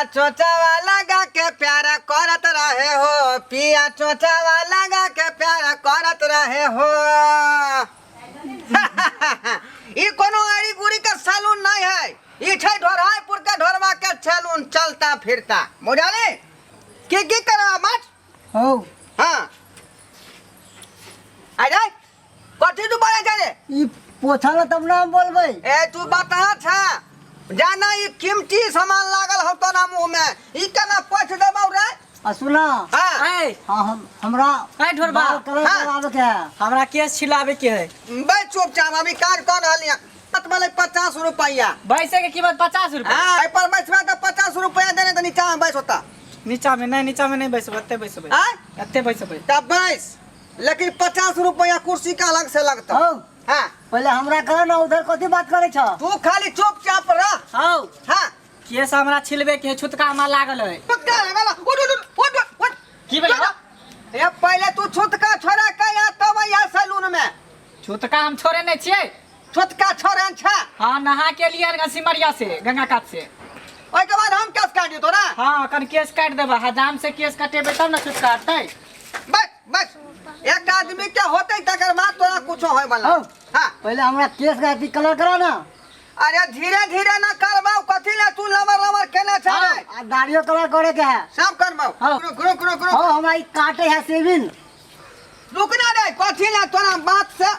चोचावा लगा के प्यारा करत रहे हो, पिया चोचावा लगा के प्यारा करत रहे हो। ये कोनो आड़ी गुड़ी का सैलून नहीं है, ये छै ढोराईपुर के ढोरवा के सैलून चलता फिरता बुझाले की करवा मत हो। हाँ आ जाए कथी तू बोले करे ई पोछाला तब ना बोलबे। ए तू बता छा जाना ये कीमती सामान लागल हो तो ना मुंह में ई केना पोछ देबौ रे। सुना हां हां हमरा ए ढोरबा कलर करावे के है, हमरा केस छिलावे के है। बे चुपचाप अभी काज कर रहलिया मत बोले 50 रुपया बैसे के कीमत 50 रुपया। हां ए पर बैठवा तो 50 रुपया देने तो नीचा में बैठ होता। नीचा में नहीं बैसबे, अत्ते बैसबे, हां अत्ते बैसबे तब बैस, लेकिन 50 रुपया कुर्सी का अलग से लगता। हो हां पहले हमरा कह ना उधर कथी बात करे छ। तू खाली चुपचाप रह। हौ हां केस हमरा छिलबे के छुतका हमरा लागल है। पक्का है वाला उठ की भेल? ए पहले तू छुतका छोड़ा के या तब या सैलून में छुतका हम छोड़े नहीं छिए। छुतका छोड़े छ। हां नहा के लिए सिमरिया से गंगा काट से। ओइ के बाद हम केस काट दियो तोरा। हां कन केस काट देबा, हजाम से केस काटेबे तब ना छुतका हटतै। बस बस एक आदमी के होते तकर बाद तोरा कुछ होय वाला। हो हां पहले हमरा केस का अथी कलर करा ना। अरे धीरे धीरे ना करबाऊ, कथी ले तू लमर केना छ रे। आ दाढ़ियो कलर करे के है। सब करबाऊ। हाँ। रुक हो हमरा ई काटे है सेविन। रुक ना रे, कथी ले तोरा बात से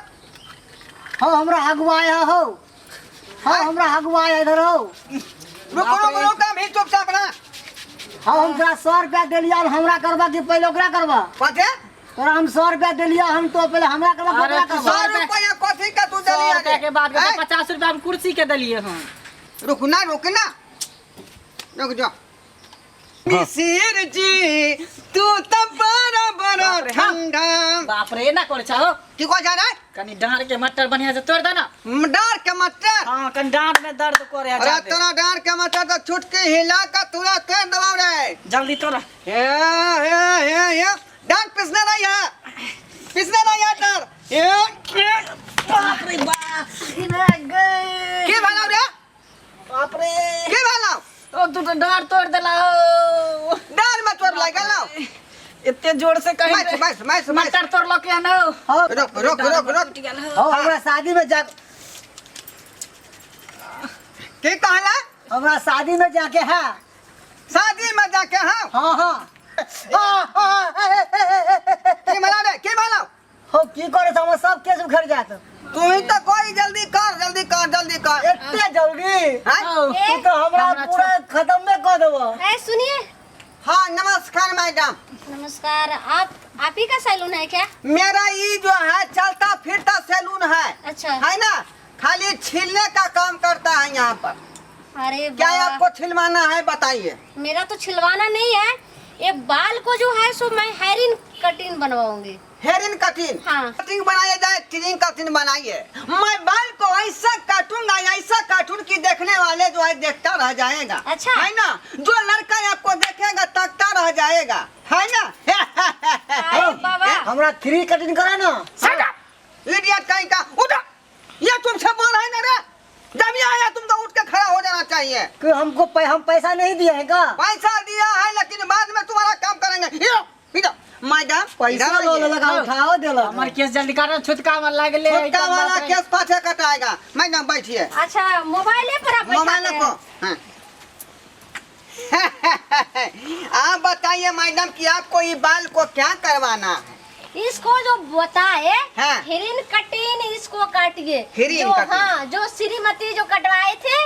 हो हमरा हगवाया हो हमरा हगवाया इधर हो। रुक हम ही चुपचाप ना। हो हम तोरा 100 रुपया देलिया हमरा करबा कि पहले ओकरा करबा। कथे तोरा हम 100 रुपया देलिया हम तो पहले हमरा करबा कि अरे ओकरा तू करबा। 100 रुपया कथी का तू 100 देलिया रुपया के बाद हैं? 50 रुपया हम कुर्सी के दलिए हम। रुक ना रुक जा। मिसिर जी तू तो बड़ा ठंडा। बाप रे ना करे छहो। की को जा रे कनी डांड के मटर बढ़िया से तोड़ दे ना। डार के मटर। हां कनी डांड में दर्द करे है अरे ज्यादा। तेरा डार के मटर तो छुटके हिला का तुरा कर दबाव रे। जल्दी तोड़। हे डांड पिसने नहीं है, पिसने नहीं है डार। बाप रे बाप की भालाव रे, बाप रे की भालाव ओ तू तो डांड तोड़ देला। डार में तोड़ लगा लाओ इतने जोर से कहीं मैस मटर तोड़ लो के ना। हो रुक हो हमरा शादी में जा की कहला हमरा शादी में जाके है। शादी में जाके हाँ हां की भालाव हो की करे हम सब केस उखड़ जात। तू ही तो कोई जल्दी कर इतने जल्दी हाँ तू तो हमरा पूरा खत्म में कर देबो। है सुनिए। हाँ नमस्कार मैडम। नमस्कार। आप ही का सैलून है क्या? मेरा ये जो है चलता फिरता सैलून है। अच्छा है ना, खाली छीलने का काम करता है यहाँ पर। अरे क्या वाह। आपको छिलवाना है बताइए। मेरा तो छिलवाना नहीं है, ये बाल को जो है सो मैं हेयरिंग कटिंग बनवाऊंगी। Hairing cutting. हाँ। कटिंग बनाया जाए, ट्रिमिंग कटिंग बनाइए। मैं बाल को ऐसा काटूंगा, ऐसा काटूं कि देखने वाले जो है देखता रह जाएगा। अच्छा। है ना, जो लड़का आपको देखेगा तकता रह जाएगा, है ना। अरे बाबा हमरा 3 कटिंग करा ना। इडियट कहीं का उठो, ये तुमसे बोल है ना रे, जब ये आया तुमको उठ के खड़ा हो जाना चाहिए। कि हमको हम पैसा नहीं दिए हैं का। पैसा दिया है लेकिन बाद में तुम्हारा काम करेंगे। इधर मैडम पैसा लो लगा उठाओ देला। हमार केस जल्दी काटो, छुतका में लागले। छोटा वाला केस पाछे कटाएगा। मैडम बैठिए। अच्छा मोबाइल पर आप मोबाइल बैठाते को हैं। हाँ। आप बताइए मैडम कि आपको ये बाल को क्या करवाना है। इसको जो बताए हाँ। हेयरिंग कटिंग इसको काटिए। हेयरिंग जो कटिंग। हाँ जो श्रीमती जो कटवाए थे।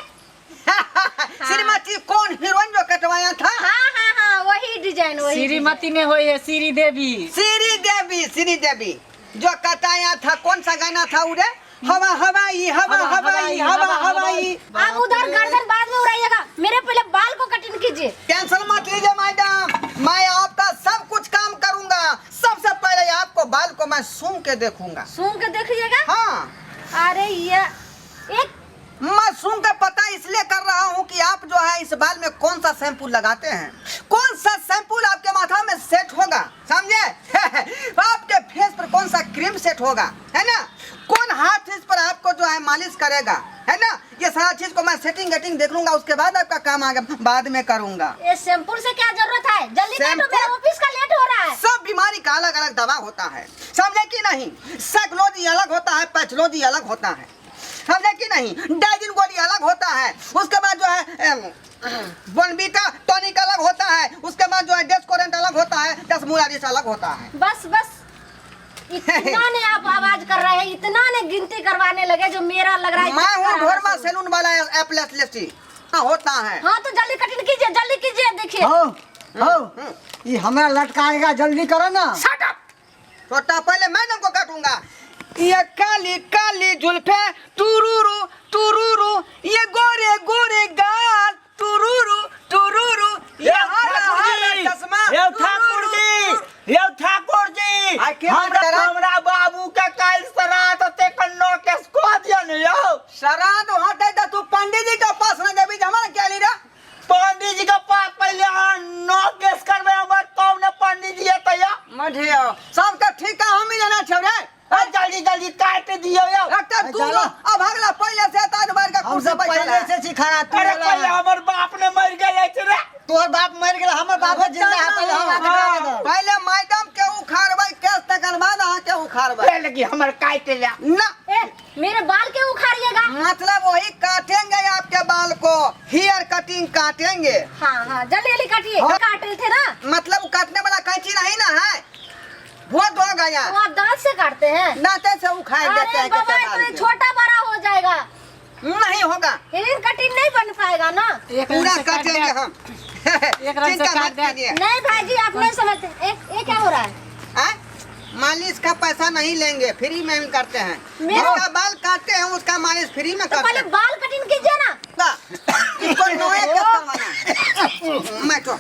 श्रीमती कौन हीरोइन जो कटवाया था। हाँ वही डिजाइन वही श्रीमती ने होई है श्री देवी। श्री देवी जो कटाया था, कौन सा गाना था उरे, हवा हवाई हवा हवाई हवा हवाई। आप उधर गर्दन बाद में उड़ाइएगा, मेरे पहले बाल को कटिंग कीजिए। टेंशन मत लीजिए मैडम, मैं आपका सब कुछ काम करूंगा। सबसे पहले आपको बाल को मैं सूंघ के देखूंगा। सूंघ के देखिएगा। हाँ अरे ये एक मैं सूंघ के पता इसलिए कर रहा हूँ कि आप जो है इस बाल में कौन सा शैम्पू लगाते हैं, कौन सा शैम्पू आपके माथा में सेट होगा, समझे। आपके फेस पर कौन सा क्रीम सेट होगा, है ना, कौन हाथ इस पर आपको जो है मालिश करेगा, है ना, ये सारा चीज को मैं सेटिंग गेटिंग देख लूंगा, उसके बाद आपका काम आगे बाद में करूंगा। ये शैम्पूल से क्या जरूरत है? जल्दी काटो, शैम्पूल? मेरा ऑफिस का लेट हो रहा है। सब बीमारी का अलग अलग दवा होता है, समझे कि नहीं? साइकोलॉजी अलग होता है, पैथोलॉजी अलग होता है, समझे कि नहीं? डाइजिन गोली अलग होता है, उसके बाद जो है बोनबीटा टॉनिक अलग होता है, उसके बाद जो है डेस्कोरेंट अलग होता है, दसमूलारिस अलग होता है। बस बस इतना ने आप आवाज कर रहे हैं, इतना ने गिनती करवाने लगे जो मेरा लग रहा है। मैं हूँ ढोरमा सैलून वाला एप्लेस लिस्टी होता है। हाँ तो जल्दी कटिंग कीजिए, जल्दी कीजिए। देखिए हो ये हमारा लटकाएगा, जल्दी करो ना। छोटा पहले मैडम को काटूंगा। ये काली काली जुल्फे टुरुरु टुरुरु, ये गोरे गोरे गाल टुरुरु टुरुरु, ये हरा हरा चश्मा ठाकुर जी आ, क्या हमरा करा? हमरा बाबू के काल श्राद्ध ते कन्नो के को दिया न यो श्राद्ध होते तो तू पंडित जी के पास न जेबी, हमारा क्या ली रे? पंडित जी के पास पहले नो केस करबे हमर कौन ने पंडित जी तया मठियो सब का ठीक है, हम ही लेना छोड़े। जल्दी जल्दी काट दियो यो। डॉक्टर तू अब अगला पहले से ताज बार का हम कुर्सी सब बैठा पहले है। से सिखाया तू अरे पहले हमर बाप ने मर गए थे रे। तोहर बाप मर गेल, हमर बाप जिंदा है, पहले हम हाँ। आके पहले मैडम के उखाड़बै, केस तकर बाद अहाँ के उखाड़बै पहले की हमर काट ले ना। ए, मेरे बाल के उखाड़िएगा। मतलब वही काटेंगे आपके बाल को, हेयर कटिंग काटेंगे। हाँ हाँ जल्दी जल्दी काटिए। हाँ। काटे थे ना? मतलब काटने वाला कैंची नहीं ना है, बहुत हो गया। वो आप दांत से काटते हैं? नाते से उखाड़ देते अरे हैं बाबा कैसे तो बाल ये के। छोटा बड़ा हो जाएगा, नहीं होगा, हेयर कटिंग नहीं बन पाएगा ना। एक रंग पूरा से काट काटेंगे दे। हम। एक रंग से चिंता काट मत दे। कीजिए। नहीं भाई जी आप नहीं समझते। ये क्या हो रहा है? हैं? मालिश का पैसा नहीं लेंगे, फ्री में भी करते हैं। मेरा- जिसका बाल काटते हैं उसका मालिश फ्री में तो करते पहले हैं। बाल कटिंग कीजिए ना। इसको नोए क्या करवाना? मैं तो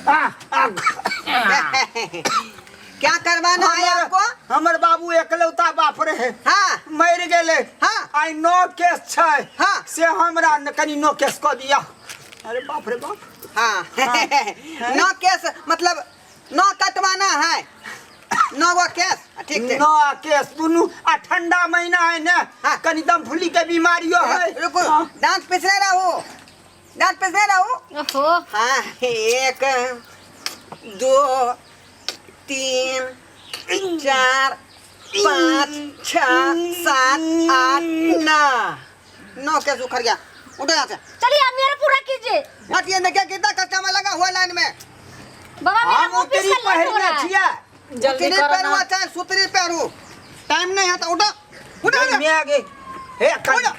क्या करवाना है आपको? हमर बाबू एकलौता बाप रहे, हाँ मर गेले। हाँ। आई नो केस छै, हाँ। से हमरा न कनी नो केस को दिया। अरे बाप रे बाप। हाँ नो केस मतलब नो कटवाना है, नो वो केस ठीक है। नो केस दुनू आ ठंडा महीना है ने, हाँ। कनी दम फुली के बीमारियों है। रुको दांत पिसने रहू, दांत पिसने रहू। ओहो हाँ 1 2 3 4 5 6 7 8 9 केस उखड़ गया। उठो यहाँ से, चलिए आप मेरा पूरा कीजिए। हटिए। देखिए कितना कस्टमर लगा हुआ लाइन में। बाबा मेरा हम ऑफिस उतरी का लेट हो रहा पहले है। छिया। जल्दी सुतरी करो पहनू ना। चाहे सुतरी पहनू, टाइम नहीं है तो उठो उठो उठो। मैं आगे हे उठो।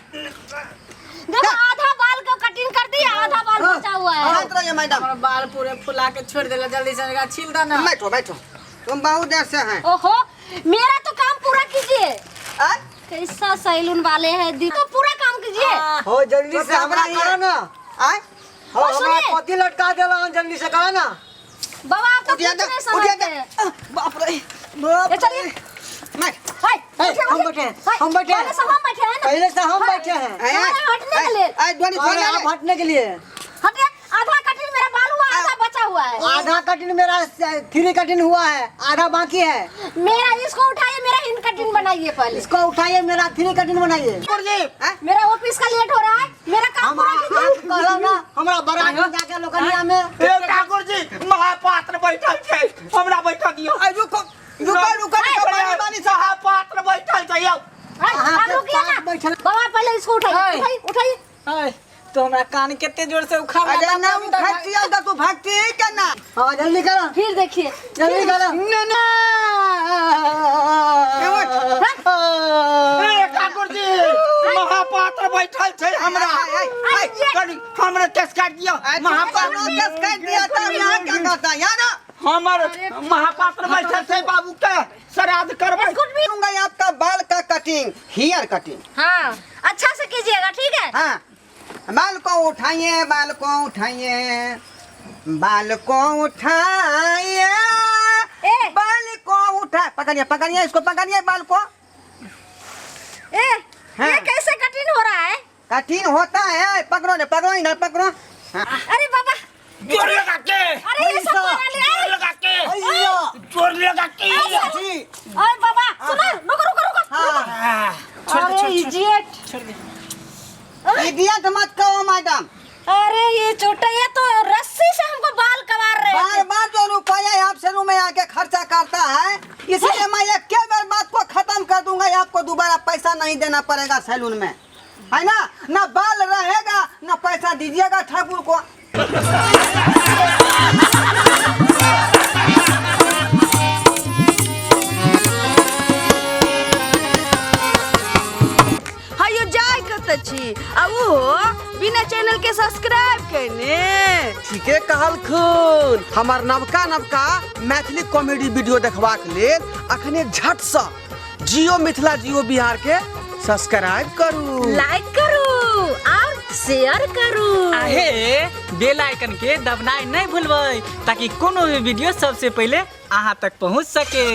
देखो आधा बाल को कटिंग कर दिया, आधा बाल बचा हुआ है। शांत रहिए मैडम। हमारा बाल पूरे फुला के छोड़ देला, जल्दी से छील दो ना। बैठो बैठो, तुम बहुत देर से हैं। ओहो मेरा तो काम पूरा कीजिए। आय? कैसा सैलून वाले हैं दी, तो पूरा काम कीजिए। हो जल्दी तो से हमरा हमरा करो ना। आय? हो और हमरा सुनिए। पति लटका देला, जल्दी से करो ना। बाबा आप तो उठिए कुछ नहीं उठिए समझते हैं। बाप रे ये चलिए। मैं हाय, हे, उठिए, हम उठिए। बैठे हैं, हाय, हम बैठे हैं। पहले सब हम बैठे हैं ना। पहले से हम हाय, बैठे हैं। आय, हमारे हटने के लिए। आय ध्वनि छोड़ अरे आप दे। हटने के लिए। हटिए, आधा कटिंग मेरा बाल हुआ, आधा बचा हुआ है। आधा कटिंग मेरा 3 कटिंग हुआ है, आधा बाकी है। मेरा इसको उठाइए, मेरा हिंद कटिंग बनाइए पहले। इसको उठाइए, मेरा 3 कटिंग बनाइए। मेरा ऑफिस का लेट हो रहा है, मेरा काम हम पूरा आप कीजिए। कहलो ना, हमरा बड़ा जाके लोकनिया में हे ठाकुर जी महापात्र बैठल छै, हमरा बैठा दियो। आय रुको रुको रुको पानी महापात्र बैठल छै यौ। हाय, अहाँ आप के रुकिए ना। साथ बैठल- बाबा पहले इसको उठाइए, हाय। उठाइए, उठाइए। हाय, तो हमरा कान कितने जोर से उखाड़ अरे ना वो भागती है तो तू भागती है क्या ना? हाँ जल्दी करो, फिर देखिए। जल्दी करो। हे ठाकुर जी महापात्र बैठल छै हमरा। आय, कनी हमरा केस काट दियो। महापात्र केस काट दिया था, यहाँ क्या करता है यार? हमर महापात्र बैठल छै, बाबू के श्राद्ध करबै। करूंगा आपका बाल का कटिंग, हेयर कटिंग। हाँ अच्छा से कीजिएगा, ठीक है। हाँ बाल को उठाइए, बाल को उठाइए, बाल को उठाइए, ए। बाल को उठा पकड़िए पकड़िए, इसको पकड़िए बाल को। ए, हाँ। ये कैसे कटिंग हो रहा है? कठिन होता है, पकड़ो ने पकड़ो इधर पकड़ो। हाँ। अरे बाबा, जोर लगा के, अरे ये सब बना लिया। जोर लगा के, अय्या। जोर लगा के। अरे बाबा सुनो, रुको रुको रुको। हाँ। छोड़ दे, अरे छोड़ दे, इडियट। छोड़ दे। ये इडियट मत कहो मैडम। अरे ये छोटा, ये तो रस्सी से हमको बाल कवार रहे बार थे। बार जो रुपया आप सैलून में आके खर्चा करता है, इसलिए मैं एक के बार बात को खत्म कर दूंगा। आपको दोबारा पैसा नहीं देना पड़ेगा सैलून में, है ना बाल रहेगा ना पैसा दीजिएगा ठाकुर को। हायो जाय कत छी आ वो बिना चैनल के सब्सक्राइब करने। ठीके कहल खून। हमार नवका मैथिली कॉमेडी वीडियो देखबाक लेल अखने झट से जियो मिथिला जियो बिहार के सब्सक्राइब करू, लाइक करू और शेयर करू। आहे बेल आइकन के दबनाई नहीं भूलबै ताकि कोनो भी वीडियो सबसे पहले अहाँ तक पहुँच सके।